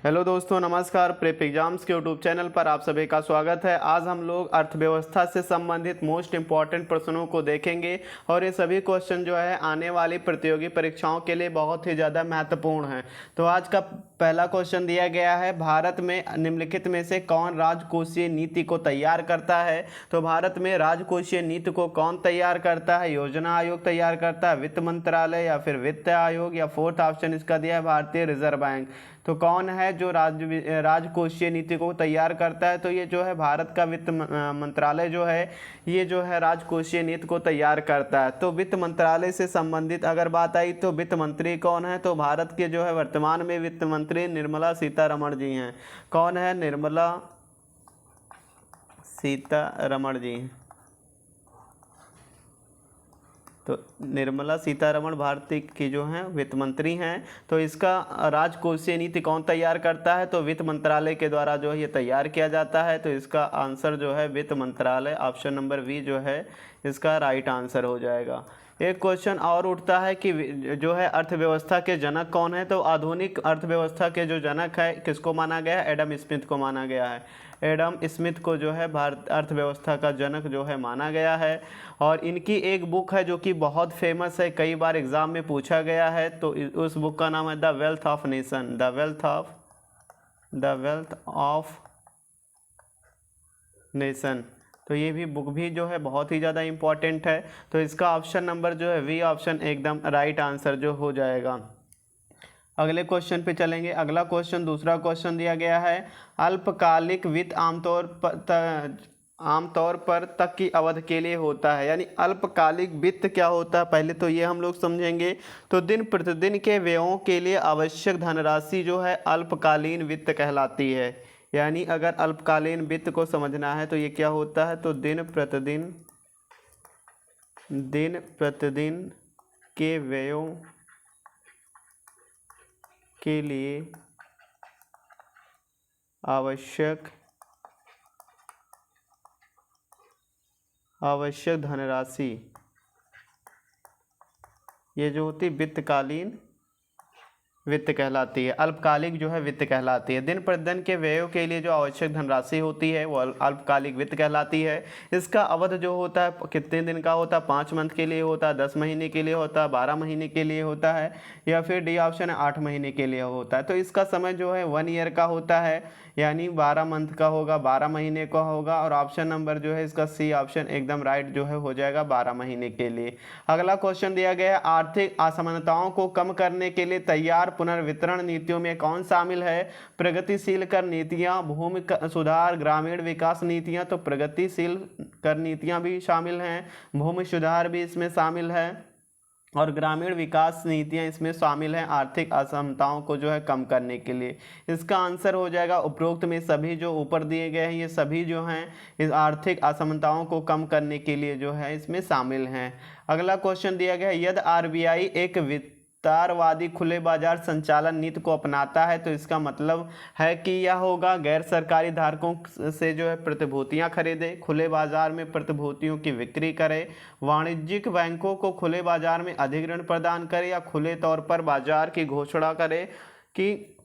Hello दोस्तों, नमस्कार। Prep exams के यूट्यूब चैनल पर आप सभी का स्वागत है। आज हम लोग अर्थव्यवस्था से संबंधित मोस्ट इंपॉर्टेंट प्रश्नों को देखेंगे और ये सभी क्वेश्चन जो है आने वाली प्रतियोगी परीक्षाओं के लिए बहुत ही ज़्यादा महत्वपूर्ण हैं। तो आज का पहला क्वेश्चन दिया गया है, भारत में निम्नलिखित में से कौन राजकोषीय नीति को तैयार करता है। तो भारत में राजकोषीय नीति को कौन तैयार करता है? योजना आयोग तैयार करता है, वित्त मंत्रालय या फिर वित्त आयोग, या फोर्थ ऑप्शन इसका दिया है भारतीय रिजर्व बैंक। तो कौन है जो राजकोषीय नीति को तैयार करता है? तो ये जो है भारत का वित्त मंत्रालय जो है, ये जो है राजकोषीय नीति को तैयार करता है। तो वित्त मंत्रालय से संबंधित अगर बात आई तो वित्त मंत्री कौन है? तो भारत के जो है वर्तमान में वित्त मंत्री निर्मला सीतारमण जी हैं। कौन है? निर्मला सीतारमण जी। तो निर्मला सीतारमण भारतीय की जो हैं वित्त मंत्री हैं। तो इसका राजकोषीय नीति कौन तैयार करता है? तो वित्त मंत्रालय के द्वारा जो है ये तैयार किया जाता है। तो इसका आंसर जो है वित्त मंत्रालय, ऑप्शन नंबर बी जो है इसका राइट आंसर हो जाएगा। एक क्वेश्चन और उठता है कि जो है अर्थव्यवस्था के जनक कौन है? तो आधुनिक अर्थव्यवस्था के जो जनक है किसको माना गया है? एडम स्मिथ को माना गया है। एडम स्मिथ को जो है भारत अर्थव्यवस्था का जनक जो है माना गया है। और इनकी एक बुक है जो कि बहुत फेमस है, कई बार एग्जाम में पूछा गया है। तो उस बुक का नाम है the wealth of nation. The wealth of nation. तो ये भी बुक भी जो है बहुत ही ज़्यादा इम्पॉर्टेंट है। तो इसका ऑप्शन नंबर जो है वी ऑप्शन एकदम राइट आंसर जो हो जाएगा। अगले क्वेश्चन पे चलेंगे। अगला क्वेश्चन, दूसरा क्वेश्चन दिया गया है, अल्पकालिक वित्त आमतौर पर तक की अवधि के लिए होता है। यानी अल्पकालिक वित्त क्या होता है, पहले तो ये हम लोग समझेंगे। तो दिन प्रतिदिन के व्ययों के लिए आवश्यक धनराशि जो है अल्पकालीन वित्त कहलाती है। यानी अगर अल्पकालीन वित्त को समझना है तो ये क्या होता है? तो दिन प्रतिदिन के व्ययों के लिए आवश्यक धनराशि, ये जो होती वित्तकालीन वित्त कहलाती है। अल्पकालिक जो है वित्त कहलाती है। दिन प्रतिदिन के व्ययों के लिए जो आवश्यक धनराशि होती है वो अल्पकालिक वित्त कहलाती है। इसका अवधि जो होता है कितने दिन का होता है? 5 मंथ के लिए होता है, 10 महीने के लिए होता है, 12 महीने के लिए होता है, या फिर डी ऑप्शन है 8 महीने के लिए होता है। तो इसका समय जो है 1 ईयर का होता है, यानी 12 मंथ का होगा, 12 महीने का होगा। और ऑप्शन नंबर जो है इसका सी ऑप्शन एकदम राइट जो है हो जाएगा 12 महीने के लिए। अगला क्वेश्चन दिया गया है, आर्थिक असमानताओं को कम करने के लिए तैयार पुनर्वितरण नीतियों में कौन शामिल है? प्रगतिशील कर नीतियां, भूमि सुधार, ग्रामीण विकास नीतियां। तो प्रगतिशील कर नीतियां भी शामिल हैं, भूमि सुधार भी इसमें शामिल है, और ग्रामीण विकास नीतियां इसमें शामिल हैं आर्थिक असमताओं को जो है कम करने के लिए। इसका आंसर हो जाएगा उपरोक्त में सभी जो ऊपर दिए गए हैं ये सभी जो हैं इस आर्थिक असमताओं को कम करने के लिए जो है इसमें शामिल हैं। अगला क्वेश्चन दिया गया है, यदि आरबीआई एक विस्तारवादी खुले बाजार संचालन नीति को अपनाता है तो इसका मतलब है कि यह होगा गैर सरकारी धारकों से जो है प्रतिभूतियां खरीदे, खुले बाजार में प्रतिभूतियों की बिक्री करे, वाणिज्यिक बैंकों को खुले बाजार में अधिग्रहण प्रदान करे, या खुले तौर पर बाजार की घोषणा करे कि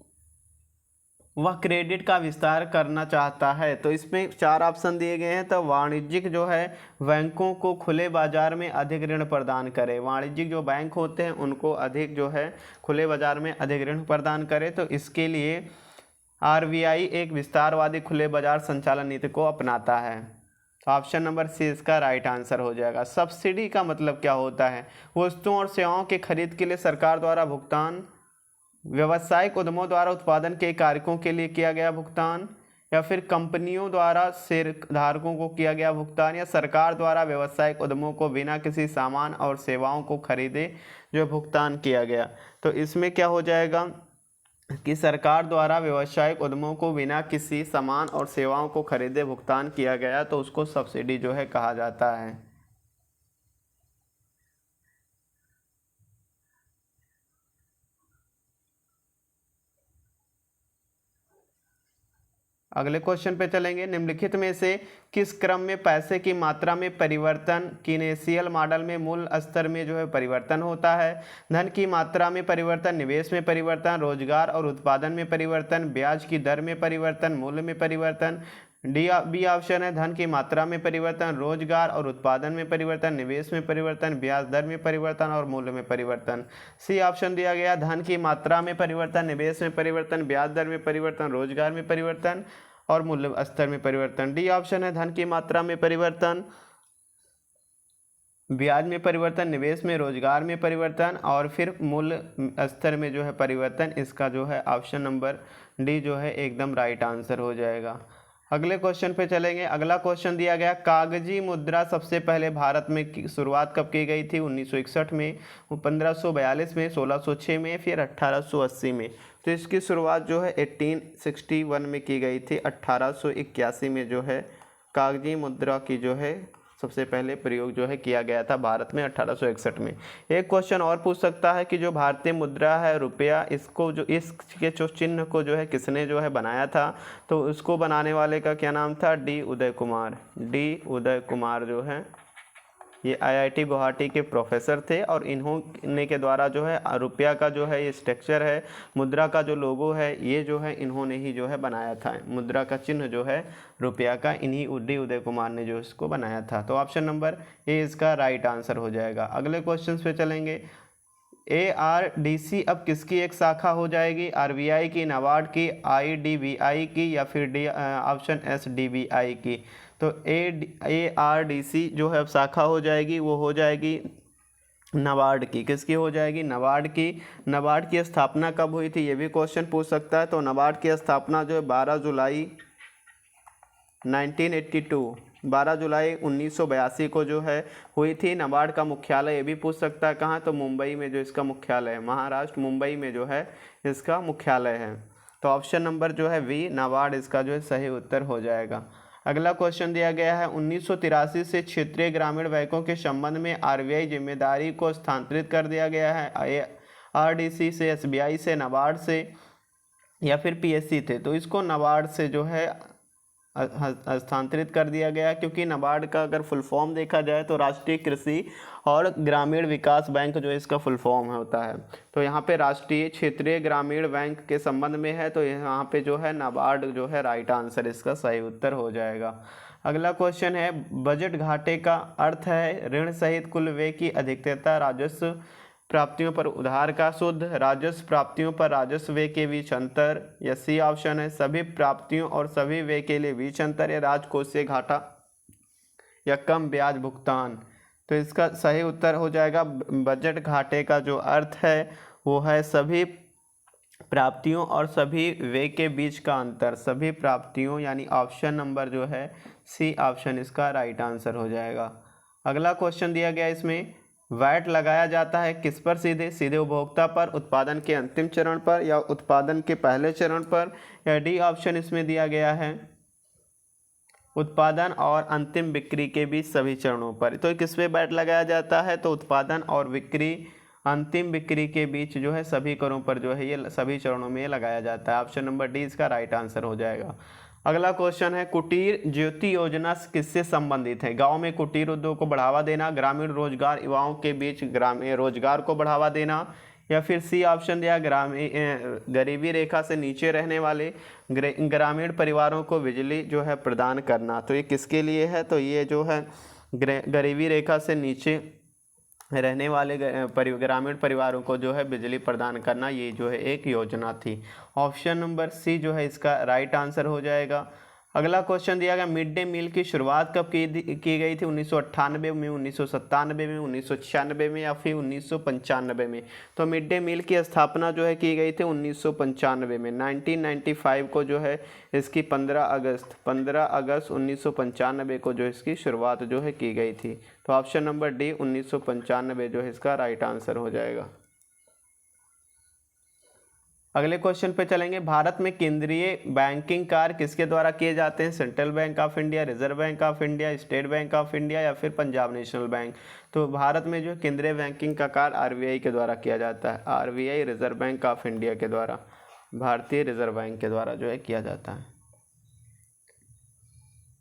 वह क्रेडिट का विस्तार करना चाहता है। तो इसमें 4 ऑप्शन दिए गए हैं। तो वाणिज्यिक जो है बैंकों को खुले बाजार में अधिग्रहण प्रदान करे, वाणिज्यिक जो बैंक होते हैं उनको अधिक जो है खुले बाजार में अधिग्रहण प्रदान करे। तो इसके लिए आरबीआई एक विस्तारवादी खुले बाजार संचालन नीति को अपनाता है। ऑप्शन नंबर सी इसका राइट आंसर हो जाएगा। सब्सिडी का मतलब क्या होता है? वस्तुओं और सेवाओं के खरीद के लिए सरकार द्वारा भुगतान, व्यावसायिक उद्यमों द्वारा उत्पादन के कार्यों के लिए किया गया भुगतान, या फिर कंपनियों द्वारा शेयरधारकों को किया गया भुगतान, या सरकार द्वारा व्यावसायिक उद्यमों को बिना किसी सामान और सेवाओं को खरीदे जो भुगतान किया गया। तो इसमें क्या हो जाएगा कि सरकार द्वारा व्यावसायिक उद्यमों को बिना किसी सामान और सेवाओं को खरीदे भुगतान किया गया तो उसको सब्सिडी जो है कहा जाता है। अगले क्वेश्चन पे चलेंगे। निम्नलिखित में से किस क्रम में पैसे की मात्रा में परिवर्तन कीनेसियल मॉडल में मूल स्तर में जो है परिवर्तन होता है? धन की मात्रा में परिवर्तन, निवेश में परिवर्तन, रोजगार और उत्पादन में परिवर्तन, ब्याज की दर में परिवर्तन, मूल्य में परिवर्तन। बी ऑप्शन है धन की मात्रा में परिवर्तन, रोजगार और उत्पादन में परिवर्तन, निवेश में परिवर्तन, ब्याज दर में परिवर्तन और मूल्य में परिवर्तन। सी ऑप्शन दिया गया धन की मात्रा में परिवर्तन, निवेश में परिवर्तन, ब्याज दर में परिवर्तन, रोजगार में परिवर्तन और मूल्य स्तर में परिवर्तन। डी ऑप्शन है धन की मात्रा में परिवर्तन, ब्याज में परिवर्तन, निवेश में, रोजगार में परिवर्तन और फिर मूल्य स्तर में जो है परिवर्तन। इसका जो है ऑप्शन नंबर डी जो है एकदम राइट आंसर हो जाएगा। अगले क्वेश्चन पे चलेंगे। अगला क्वेश्चन दिया गया कागजी मुद्रा सबसे पहले भारत में की शुरुआत कब की गई थी? 1961 में, 1542 में, 1606 में, फिर 1880 में। तो इसकी शुरुआत जो है 1861 में की गई थी। 1881 में जो है कागजी मुद्रा की जो है सबसे पहले प्रयोग जो है किया गया था भारत में 1861 में। एक क्वेश्चन और पूछ सकता है कि जो भारतीय मुद्रा है रुपया, इसको जो इसके जो चिन्ह को जो है किसने जो है बनाया था? तो उसको बनाने वाले का क्या नाम था? डी उदय कुमार। डी उदय कुमार जो है ये आईआईटी गुवाहाटी के प्रोफेसर थे और इन्होंने के द्वारा जो है रुपया का जो है ये स्ट्रक्चर है, मुद्रा का जो लोगो है ये जो है इन्होंने ही जो है बनाया था। मुद्रा का चिन्ह जो है रुपया का इन्हीं डी उदय कुमार ने जो इसको बनाया था। तो ऑप्शन नंबर ए इसका राइट आंसर हो जाएगा। अगले क्वेश्चन पे चलेंगे। ARDC अब किसकी एक शाखा हो जाएगी? RBI की, नाबार्ड की, IDBI की या फिर डी ऑप्शन SDBI की? तो ARDC जो है अब शाखा हो जाएगी, वो हो जाएगी नाबार्ड की। किसकी हो जाएगी? नाबार्ड की। नाबार्ड की स्थापना कब हुई थी? ये भी क्वेश्चन पूछ सकता है। तो नाबार्ड की स्थापना जो है 12 जुलाई 1982, 12 जुलाई 1982 को जो है हुई थी। नाबार्ड का मुख्यालय ये भी पूछ सकता है कहाँ? तो मुंबई में जो इसका मुख्यालय है, महाराष्ट्र मुंबई में जो है इसका मुख्यालय है। तो ऑप्शन नंबर जो है वी नाबार्ड इसका जो है सही उत्तर हो जाएगा। अगला क्वेश्चन दिया गया है 1983 से क्षेत्रीय ग्रामीण बैंकों के संबंध में RBI जिम्मेदारी को स्थानांतरित कर दिया गया है। ARDC से, SBI से, नाबार्ड से या फिर PSC थे। तो इसको नाबार्ड से जो है स्थानांतरित कर दिया गया, क्योंकि नाबार्ड का अगर फुल फॉर्म देखा जाए तो राष्ट्रीय कृषि और ग्रामीण विकास बैंक जो है इसका फुल फॉर्म होता है। तो यहाँ पे राष्ट्रीय क्षेत्रीय ग्रामीण बैंक के संबंध में है, तो यहाँ पे जो है नाबार्ड जो है राइट आंसर इसका सही उत्तर हो जाएगा। अगला क्वेश्चन है बजट घाटे का अर्थ है ऋण सहित कुल व्यय की अधिकता, राजस्व प्राप्तियों पर उधार का शुद्ध, राजस्व प्राप्तियों पर राजस्व व्यय के बीच अंतर, या सी ऑप्शन है सभी प्राप्तियों और सभी व्यय के लिए बीच अंतर, या राजकोषीय घाटा या कम ब्याज भुगतान। तो इसका सही उत्तर हो जाएगा बजट घाटे का जो अर्थ है वो है सभी प्राप्तियों और सभी व्यय के बीच का अंतर। सभी प्राप्तियों यानी ऑप्शन नंबर जो है सी ऑप्शन इसका राइट आंसर हो जाएगा। अगला क्वेश्चन दिया गया इसमें वैट लगाया जाता है किस पर? सीधे उपभोक्ता पर, उत्पादन के अंतिम चरण पर या उत्पादन के पहले चरण पर, या डी ऑप्शन इसमें दिया गया है उत्पादन और अंतिम बिक्री के बीच सभी चरणों पर। तो किस पे वैट लगाया जाता है? तो उत्पादन और बिक्री, अंतिम बिक्री के बीच जो है सभी करों पर जो है ये सभी चरणों में लगाया जाता है। ऑप्शन नंबर डी इसका राइट आंसर हो जाएगा। अगला क्वेश्चन है कुटीर ज्योति योजना किससे संबंधित है? गांव में कुटीर उद्योग को बढ़ावा देना, ग्रामीण रोजगार, युवाओं के बीच ग्रामीण रोजगार को बढ़ावा देना, या फिर सी ऑप्शन दिया गरीबी रेखा से नीचे रहने वाले ग्रामीण परिवारों को बिजली जो है प्रदान करना। तो ये किसके लिए है? तो ये जो है गरीबी रेखा से नीचे रहने वाले ग्रामीण परिवारों को जो है बिजली प्रदान करना, ये जो है एक योजना थी। ऑप्शन नंबर सी जो है इसका राइट आंसर हो जाएगा। अगला क्वेश्चन दिया गया मिड डे मील की शुरुआत कब की गई थी? 1998 में, 1997 में, 1996 में या फिर 1995 में? तो मिड डे मील की स्थापना जो है की गई थी 1995 में। 1995 को जो है इसकी 15 अगस्त 1995 को जो इसकी शुरुआत जो है की गई थी। तो ऑप्शन नंबर डी 1995 जो है इसका राइट आंसर हो जाएगा। अगले क्वेश्चन पे चलेंगे। भारत में केंद्रीय बैंकिंग कार्य किसके द्वारा किए जाते हैं? Central bank of India, reserve bank of India, state bank of India या फिर पंजाब नेशनल बैंक? तो भारत में जो केंद्रीय बैंकिंग का कार्य RBI के द्वारा किया जाता है। RBI reserve bank of India के द्वारा, भारतीय रिजर्व बैंक के द्वारा जो है किया जाता है।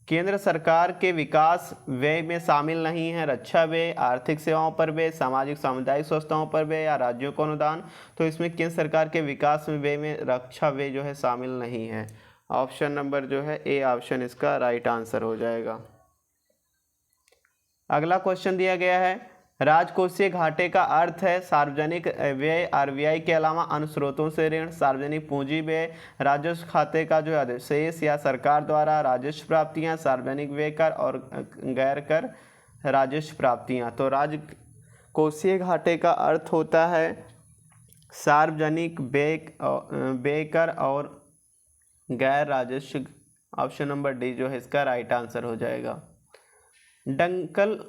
केंद्र सरकार के विकास व्यय में शामिल नहीं है रक्षा व्यय, आर्थिक सेवाओं पर व्यय, सामाजिक सामुदायिक संस्थाओं पर व्यय या राज्यों को अनुदान। तो इसमें केंद्र सरकार के विकास में व्यय में रक्षा व्यय जो है शामिल नहीं है। ऑप्शन नंबर जो है ए ऑप्शन इसका राइट आंसर हो जाएगा। अगला क्वेश्चन दिया गया है, राजकोषीय घाटे का अर्थ है सार्वजनिक व्यय, आरबीआई के अलावा अन्य स्रोतों से ऋण, सार्वजनिक पूंजी व्यय, राजस्व खाते का जो अधिशेष या सरकार द्वारा राजस्व प्राप्तियां, सार्वजनिक व्यय कर और गैर कर राजस्व प्राप्तियां। तो राजकोषीय घाटे का अर्थ होता है सार्वजनिक व्यय कर और गैर राजस्व। ऑप्शन नंबर डी जो है इसका राइट आंसर हो जाएगा। डंकल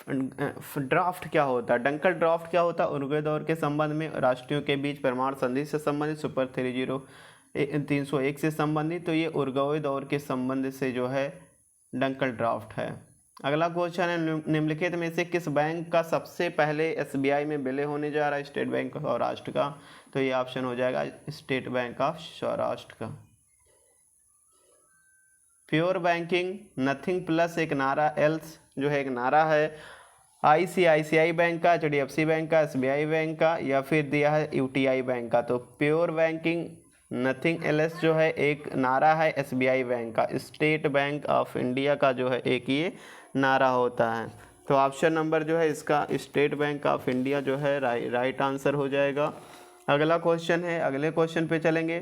ड्राफ्ट क्या होता है? डंकल ड्राफ्ट क्या होता है? उरुग्वे दौर के संबंध में, राष्ट्रों के बीच परमाणु संधि से संबंधित, सुपर 301 से संबंधित। तो ये उरुग्वे दौर के संबंध से जो है डंकल ड्राफ्ट है। अगला क्वेश्चन है, निम्नलिखित में से किस बैंक का सबसे पहले एसबीआई में विलय होने जा रहा है? स्टेट बैंक ऑफ सौराष्ट्र का। तो ये ऑप्शन हो जाएगा स्टेट बैंक ऑफ सौराष्ट्र का। प्योर बैंकिंग, नथिंग प्लस एक नारा, एल्स जो है एक नारा है। आईसीआईसीआई बैंक का, एचडीएफसी बैंक का, एसबीआई बैंक का या फिर दिया है यूटीआई बैंक का। तो प्योर बैंकिंग, नथिंग एल्स जो है एक नारा है एसबीआई बैंक का। स्टेट बैंक ऑफ इंडिया का जो है एक ये नारा होता है। तो ऑप्शन नंबर जो है इसका स्टेट बैंक ऑफ इंडिया जो है राइट आंसर हो जाएगा। अगला क्वेश्चन है, अगले क्वेश्चन पे चलेंगे।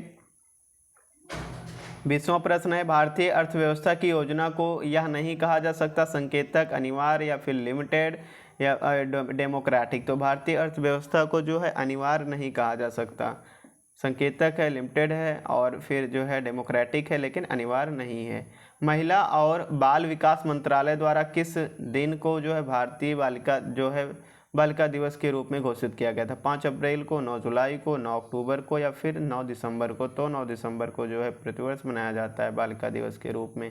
20वां प्रश्न है, भारतीय अर्थव्यवस्था की योजना को यह नहीं कहा जा सकता संकेतक, अनिवार्य या फिर लिमिटेड या डेमोक्रेटिक। तो भारतीय अर्थव्यवस्था को जो है अनिवार्य नहीं कहा जा सकता, संकेतक है, लिमिटेड है और फिर जो है डेमोक्रेटिक है, लेकिन अनिवार्य नहीं है। महिला और बाल विकास मंत्रालय द्वारा किस दिन को जो है भारतीय बालिका दिवस के रूप में घोषित किया गया था? 5 अप्रैल को, 9 जुलाई को, 9 अक्टूबर को या फिर 9 दिसंबर को। तो 9 दिसंबर को जो है प्रतिवर्ष मनाया जाता है बालिका दिवस के रूप में।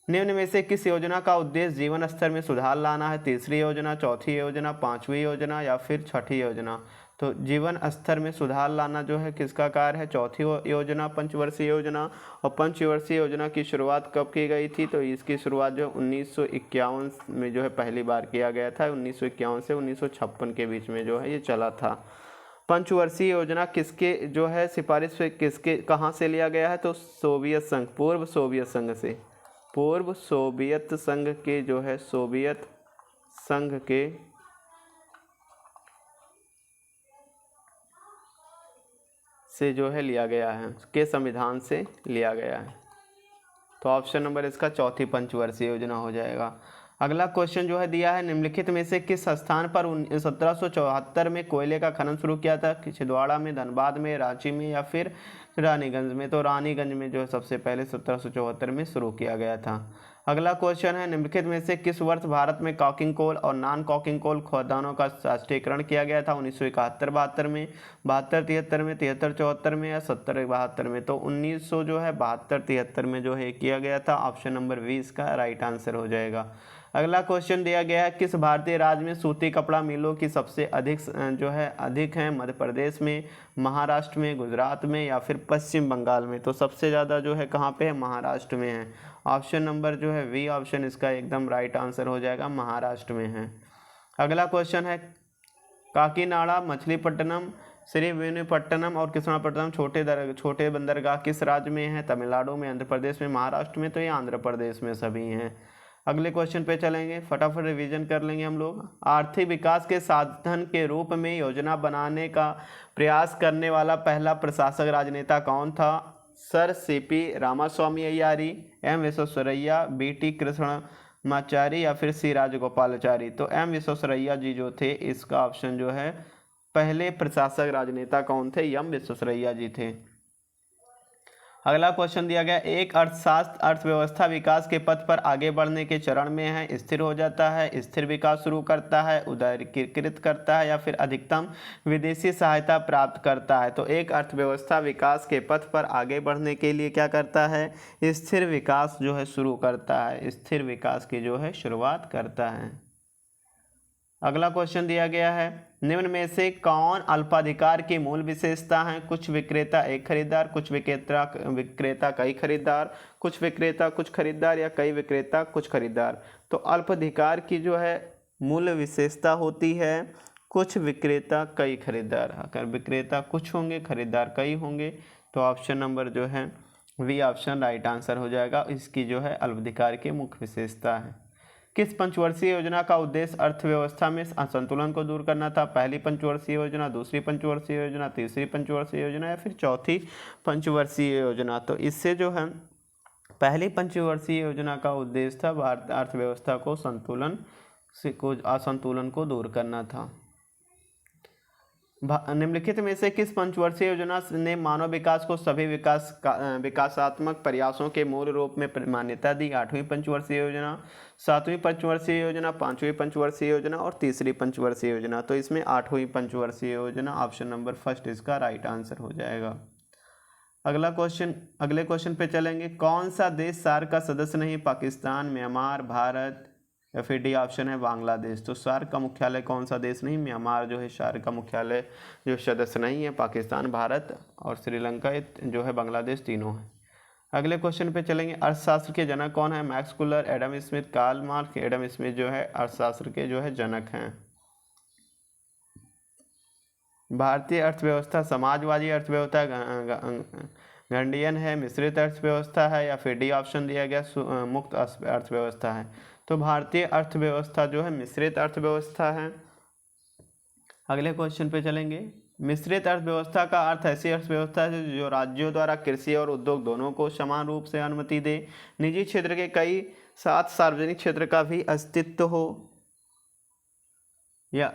निम्न में से किस योजना का उद्देश्य जीवन स्तर में सुधार लाना है? तीसरी योजना, चौथी योजना, पांचवी योजना या फिर छठी योजना। तो जीवन स्तर में सुधार लाना जो है किसका कार्य है? चौथी योजना, पंचवर्षीय योजना। और पंचवर्षीय योजना की शुरुआत कब की गई थी? तो इसकी शुरुआत जो 1951 में जो है पहली बार किया गया था। 1951 से 1956 के बीच में जो है ये चला था। पंचवर्षीय योजना किसके जो है सिफारिश पे किसके कहाँ से लिया गया है? तो सोवियत संघ, पूर्व सोवियत संघ से, पूर्व सोवियत संघ के जो है सोवियत संघ के से जो है लिया गया है, के संविधान से लिया गया है। तो ऑप्शन नंबर इसका चौथी पंचवर्षीय योजना हो जाएगा। अगला क्वेश्चन जो है दिया है, निम्नलिखित में से किस स्थान पर 1774 में कोयले का खनन शुरू किया था? छिंदवाड़ा में, धनबाद में, रांची में या फिर रानीगंज में। तो रानीगंज में जो है सबसे पहले 1774 में शुरू किया गया था। अगला क्वेश्चन है, निम्नलिखित में से किस वर्ष भारत में कॉकिंग कोल और नॉन कॉकिंग कोल खदानों का राष्ट्रीयकरण किया गया था? 1971-72 में, 72-73 में, 73-74 में या 70-72 में। तो 1900 जो है 72-73 में जो है किया गया था। ऑप्शन नंबर 20 का राइट आंसर हो जाएगा। अगला क्वेश्चन दिया गया है, किस भारतीय राज्य में सूती कपड़ा मिलों की सबसे अधिक है? मध्य प्रदेश में, महाराष्ट्र में, गुजरात में या फिर पश्चिम बंगाल में। तो सबसे ज़्यादा जो है कहाँ पे है? महाराष्ट्र में है। ऑप्शन नंबर जो है वी ऑप्शन इसका एकदम राइट आंसर हो जाएगा, महाराष्ट्र में है। अगला क्वेश्चन है, काकीनाडा, मछलीपट्टनम, श्रीविशाखापट्टनम और कृष्णापट्टनम छोटे बंदरगाह किस राज्य में है? तमिलनाडु में, आंध्र प्रदेश में, महाराष्ट्र में। तो ये आंध्र प्रदेश में सभी हैं। अगले क्वेश्चन पे चलेंगे, फटाफट रिवीजन कर लेंगे हम लोग। आर्थिक विकास के साधन के रूप में योजना बनाने का प्रयास करने वाला पहला प्रशासक राजनेता कौन था? सर सीपी रामास्वामी अय्यारी, एम विश्वेश्वरैया, बीटी कृष्णमाचारी या फिर सी राजगोपालाचारी। तो एम विश्वेश्वरैया जी जो थे, इसका ऑप्शन जो है पहले प्रशासक राजनेता कौन थे? एम विश्वेश्वरैया जी थे। अगला क्वेश्चन दिया गया, एक अर्थशास्त्र अर्थव्यवस्था विकास के पथ पर आगे बढ़ने के चरण में है, स्थिर हो जाता है, स्थिर विकास शुरू करता है, उदारीकृत करता है या फिर अधिकतम विदेशी सहायता प्राप्त करता है। तो एक अर्थव्यवस्था विकास के पथ पर आगे बढ़ने के लिए क्या करता है? स्थिर विकास जो है शुरू करता है, स्थिर विकास की जो है शुरुआत करता है। अगला क्वेश्चन दिया गया है, निम्न में से कौन अल्पाधिकार की मूल विशेषता है? कुछ विक्रेता एक खरीदार, कुछ विक्रेता कई खरीदार, कुछ विक्रेता कुछ खरीदार या कई विक्रेता कुछ खरीदार। तो अल्पाधिकार की जो है मूल विशेषता होती है कुछ विक्रेता कई खरीदार। अगर विक्रेता कुछ होंगे खरीदार कई होंगे तो ऑप्शन नंबर जो है वी ऑप्शन राइट आंसर हो जाएगा। इसकी जो है अल्पाधिकार की मुख्य विशेषता है। किस पंचवर्षीय योजना का उद्देश्य अर्थव्यवस्था में असंतुलन को दूर करना था? पहली पंचवर्षीय योजना, दूसरी पंचवर्षीय योजना, तीसरी पंचवर्षीय योजना या फिर चौथी पंचवर्षीय योजना? तो इससे जो है पहली पंचवर्षीय योजना का उद्देश्य था भारत अर्थव्यवस्था को असंतुलन को दूर करना था। निम्नलिखित में से किस पंचवर्षीय योजना ने मानव विकास को सभी विकासात्मक प्रयासों के मूल रूप में मान्यता दी? 8वीं पंचवर्षीय योजना, 7वीं पंचवर्षीय योजना, 5वीं पंचवर्षीय योजना और तीसरी पंचवर्षीय योजना? तो इसमें 8वीं पंचवर्षीय योजना ऑप्शन नंबर फर्स्ट इसका राइट आंसर हो जाएगा। अगले क्वेश्चन पे चलेंगे। कौन सा देश सार्क का सदस्य नहीं? पाकिस्तान, म्यांमार, भारत या फिर डी ऑप्शन है बांग्लादेश। तो सार्क का मुख्यालय कौन सा देश नहीं? म्यांमार जो है सार्क का मुख्यालय जो सदस्य नहीं है। पाकिस्तान, भारत और श्रीलंका जो है बांग्लादेश तीनों है। अगले क्वेश्चन पे चलेंगे। अर्थशास्त्र के जनक कौन है? Max Muller, Adam Smith, Karl Marx. Adam Smith जो है अर्थशास्त्र के जो है जनक हैं। भारतीय अर्थव्यवस्था समाजवादी अर्थव्यवस्था, गंडियन है, मिश्रित अर्थव्यवस्था है या फिर डी ऑप्शन दिया गया मुक्त अर्थव्यवस्था है? तो भारतीय अर्थव्यवस्था जो है मिश्रित अर्थव्यवस्था है। अगले क्वेश्चन पे चलेंगे। मिश्रित अर्थव्यवस्था का अर्थ ऐसी अर्थव्यवस्था है जो राज्यों द्वारा कृषि और उद्योग दोनों को समान रूप से अनुमति दे, निजी क्षेत्र के कई साथ सार्वजनिक क्षेत्र का भी अस्तित्व हो, या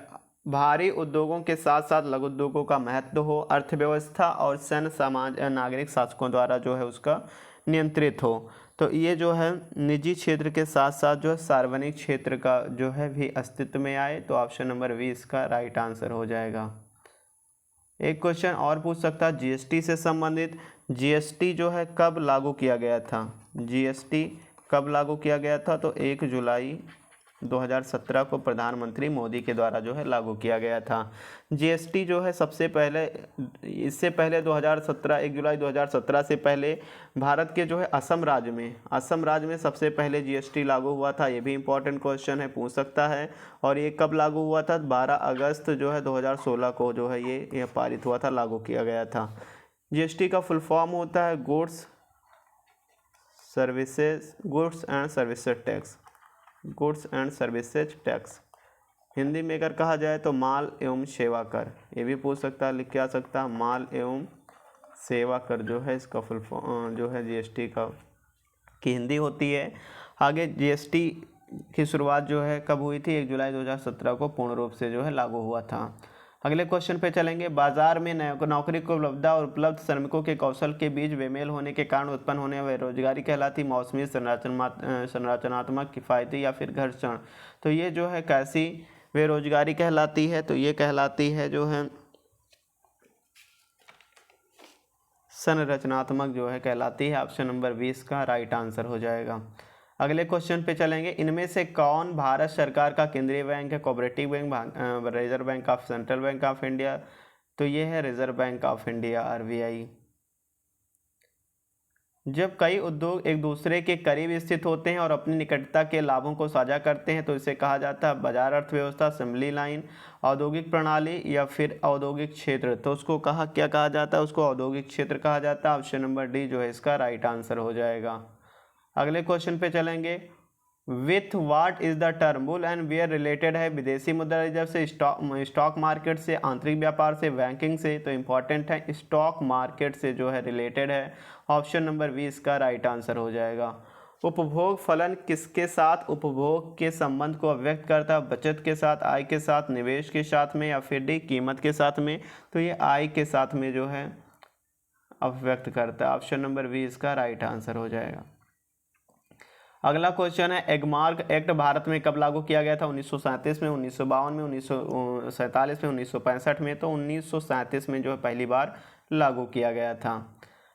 भारी उद्योगों के साथ साथ लघु उद्योगों का महत्व हो, अर्थव्यवस्था और सैन्य समाज नागरिक शासकों द्वारा जो है उसका नियंत्रित हो। तो ये जो है निजी क्षेत्र के साथ साथ जो है सार्वजनिक क्षेत्र का जो है भी अस्तित्व में आए। तो ऑप्शन नंबर वी इसका राइट आंसर हो जाएगा। एक क्वेश्चन और पूछ सकता है जीएसटी से संबंधित। जीएसटी जो है कब लागू किया गया था? जीएसटी कब लागू किया गया था? तो 1 जुलाई 2017 को प्रधानमंत्री मोदी के द्वारा जो है लागू किया गया था। जीएसटी जो है सबसे पहले इससे पहले 2017 1 जुलाई 2017 से पहले भारत के जो है असम राज्य में सबसे पहले जीएसटी लागू हुआ था। ये भी इम्पोर्टेंट क्वेश्चन है, पूछ सकता है। और ये कब लागू हुआ था? 12 अगस्त जो है 2016 को जो है ये पारित हुआ था, लागू किया गया था। जीएसटी का फुल फॉर्म होता है goods and services tax. Hindi में अगर कहा जाए तो माल एवं सेवा कर। ये भी पूछ सकता है, लिख के आ सकता है माल एवं सेवा कर जो है इसका फुल फॉर्म जो है जीएसटी की हिंदी होती है। आगे जीएसटी की शुरुआत जो है कब हुई थी? 1 जुलाई 2017 को पूर्ण रूप से जो है लागू हुआ था। अगले क्वेश्चन पे चलेंगे। बाजार में नौकरी को उपलब्धता और उपलब्ध श्रमिकों के कौशल के बीच बेमेल होने के कारण उत्पन्न होने वाली बेरोजगारी कहलाती मौसमी, संरचनात्मक, किफ़ायती या फिर घर्षण। तो ये जो है कैसी बेरोजगारी कहलाती है? तो ये कहलाती है जो है संरचनात्मक जो है कहलाती है। ऑप्शन नंबर 20 का राइट आंसर हो जाएगा। अगले क्वेश्चन पे चलेंगे। इनमें से कौन भारत सरकार का केंद्रीय बैंक है? Cooperative bank, reserve bank of central bank of India. तो ये है reserve bank of India RBI. जब कई उद्योग एक दूसरे के करीब स्थित होते हैं और अपनी निकटता के लाभों को साझा करते हैं तो इसे कहा जाता है बाजार अर्थव्यवस्था, असेंबली लाइन, औद्योगिक प्रणाली या फिर औद्योगिक क्षेत्र। तो उसको क्या कहा जाता है? उसको औद्योगिक क्षेत्र कहा जाता है। ऑप्शन नंबर डी जो है इसका राइट आंसर हो जाएगा। अगले क्वेश्चन पे चलेंगे। With what is the term bull and bear related है? विदेशी मुद्रा रिजर्व से, स्टॉक मार्केट से, आंतरिक व्यापार से, बैंकिंग से। तो इंपॉर्टेंट है स्टॉक मार्केट से जो है रिलेटेड है। ऑप्शन नंबर 20 का राइट आंसर हो जाएगा। उपभोग फलन किसके साथ उपभोग के संबंध को अभिव्यक्त करता है? बचत के साथ, आय के साथ, निवेश के साथ में या फिर डी कीमत के साथ में? तो ये आय के साथ में जो है अभिव्यक्त करता है। ऑप्शन नंबर 20 का राइट आंसर हो जाएगा। अगला क्वेश्चन है एगमार्क एक्ट भारत में कब लागू किया गया था? 1937 में, 1952 में, 1947 में, 1965 में। तो 1937 में जो है पहली बार लागू किया गया था।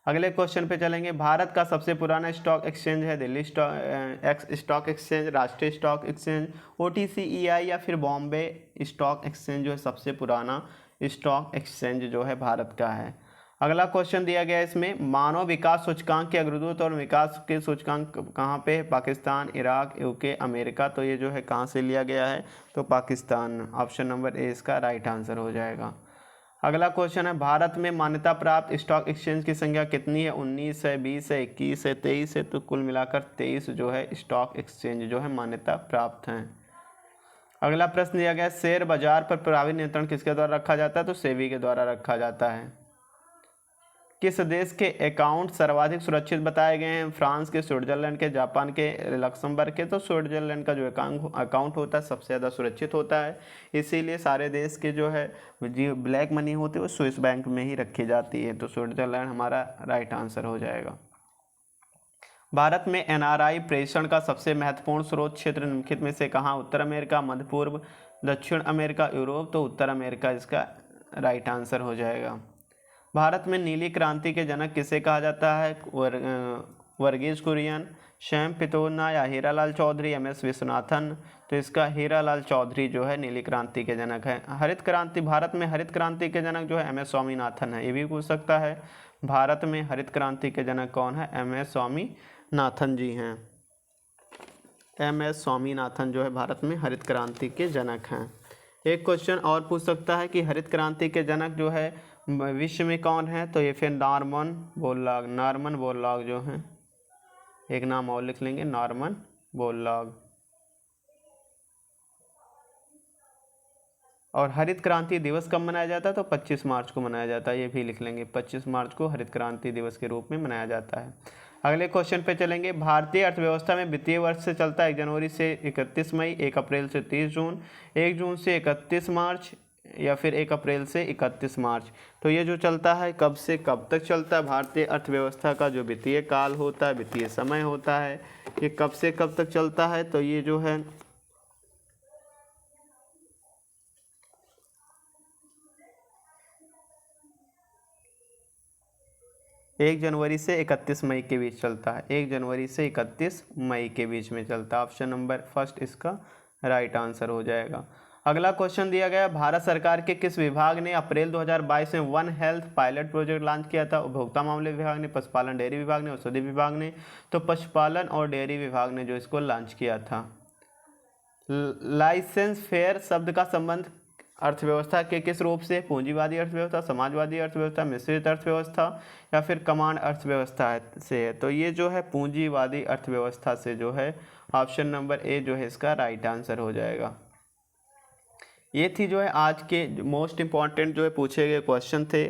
अगले क्वेश्चन पे चलेंगे। भारत का सबसे पुराना स्टॉक एक्सचेंज है दिल्ली स्टॉक एक्सचेंज, राष्ट्रीय स्टॉक एक्सचेंज, OTCEI या फिर बॉम्बे स्टॉक एक्सचेंज जो है सबसे पुराना स्टॉक एक्सचेंज जो है भारत का है। अगला क्वेश्चन दिया गया है इसमें, मानव विकास सूचकांक के अग्रदूत और विकास के सूचकांक कहाँ पे है? Pakistan, Iraq, UK, America. तो ये जो है कहाँ से लिया गया है? तो पाकिस्तान। ऑप्शन नंबर ए इसका राइट आंसर हो जाएगा। अगला क्वेश्चन है, भारत में मान्यता प्राप्त स्टॉक एक्सचेंज की संख्या कितनी है? 19 है, 20 है, 21 है, 23 है। तो कुल मिलाकर 23 जो है स्टॉक एक्सचेंज जो है मान्यता प्राप्त हैं। अगला प्रश्न दिया गया है, शेयर बाजार पर प्रभावी नियंत्रण किसके द्वारा रखा जाता है? तो सेबी के द्वारा रखा जाता है। किस देश के अकाउंट सर्वाधिक सुरक्षित बताए गए हैं? फ्रांस के, स्विट्जरलैंड के, जापान के, लक्समबर्ग के। तो स्विट्जरलैंड का जो अकाउंट होता है सबसे ज़्यादा सुरक्षित होता है, इसीलिए सारे देश के जो है जी ब्लैक मनी होती है वो स्विस बैंक में ही रखी जाती है। तो स्विट्जरलैंड हमारा राइट आंसर हो जाएगा। भारत में NRI प्रेषण का सबसे महत्वपूर्ण स्रोत क्षेत्र निम्नलिखित में से कहाँ? उत्तर अमेरिका, मध्य पूर्व, दक्षिण अमेरिका, यूरोप। तो उत्तर अमेरिका इसका राइट आंसर हो जाएगा। भारत में नीली क्रांति के जनक किसे कहा जाता है? वर्गीज कुरियन, श्याम पितोना या हीरालाल चौधरी, MS विश्वनाथन। तो इसका हीरालाल चौधरी जो है नीली क्रांति के जनक है। हरित क्रांति, भारत में हरित क्रांति के जनक जो है MS स्वामीनाथन है। ये भी पूछ सकता है, भारत में हरित क्रांति के जनक कौन है? MS स्वामीनाथन जी हैं। MS स्वामीनाथन जो है भारत में हरित क्रांति के जनक हैं। एक क्वेश्चन और पूछ सकता है कि हरित क्रांति के जनक जो है विश्व में कौन है? तो ये फिर नॉर्मन बोरलॉग जो हैं, एक नाम और लिख लेंगे, नॉर्मन बोरलॉग। और हरित क्रांति दिवस कब मनाया जाता है? तो 25 मार्च को मनाया जाता है, ये भी लिख लेंगे, 25 मार्च को हरित क्रांति दिवस के रूप में मनाया जाता है। अगले क्वेश्चन पे चलेंगे। भारतीय अर्थव्यवस्था में वित्तीय वर्ष से चलता है 1 जनवरी से 31 मई, 1 अप्रैल से 30 जून, 1 जून से 31 मार्च या फिर 1 अप्रैल से 31 मार्च। तो ये जो चलता है कब से कब तक चलता है? भारतीय अर्थव्यवस्था का जो वित्तीय काल होता है, वित्तीय समय होता है, ये कब से कब तक चलता है? तो ये जो है 1 जनवरी से 31 मई के बीच चलता है। 1 जनवरी से 31 मई के बीच में चलता है। ऑप्शन नंबर फर्स्ट इसका राइट आंसर हो जाएगा। अगला क्वेश्चन दिया गया, भारत सरकार के किस विभाग ने अप्रैल 2022 में one health pilot project launch किया था? उपभोक्ता मामले विभाग ने, पशुपालन डेयरी विभाग ने, औषधि विभाग ने। तो पशुपालन और डेयरी विभाग ने जो इसको लॉन्च किया था। लाइसेंस फेयर शब्द का संबंध अर्थव्यवस्था के किस रूप से? पूंजीवादी अर्थव्यवस्था, समाजवादी अर्थव्यवस्था, मिश्रित अर्थव्यवस्था या फिर कमांड अर्थव्यवस्था से है? तो ये जो है पूंजीवादी अर्थव्यवस्था से जो है। ऑप्शन नंबर ए जो है इसका राइट आंसर हो जाएगा। ये थी जो है आज के मोस्ट इम्पॉर्टेंट जो है पूछे गए क्वेश्चन थे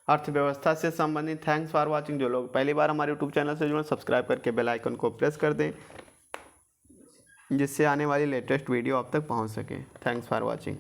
अर्थव्यवस्था से संबंधित। Thanks for watching. जो लोग पहली बार हमारे यूट्यूब चैनल से जुड़े सब्सक्राइब करके बेल आइकन को प्रेस कर दें, जिससे आने वाली लेटेस्ट वीडियो आप तक पहुंच सके। Thanks for watching.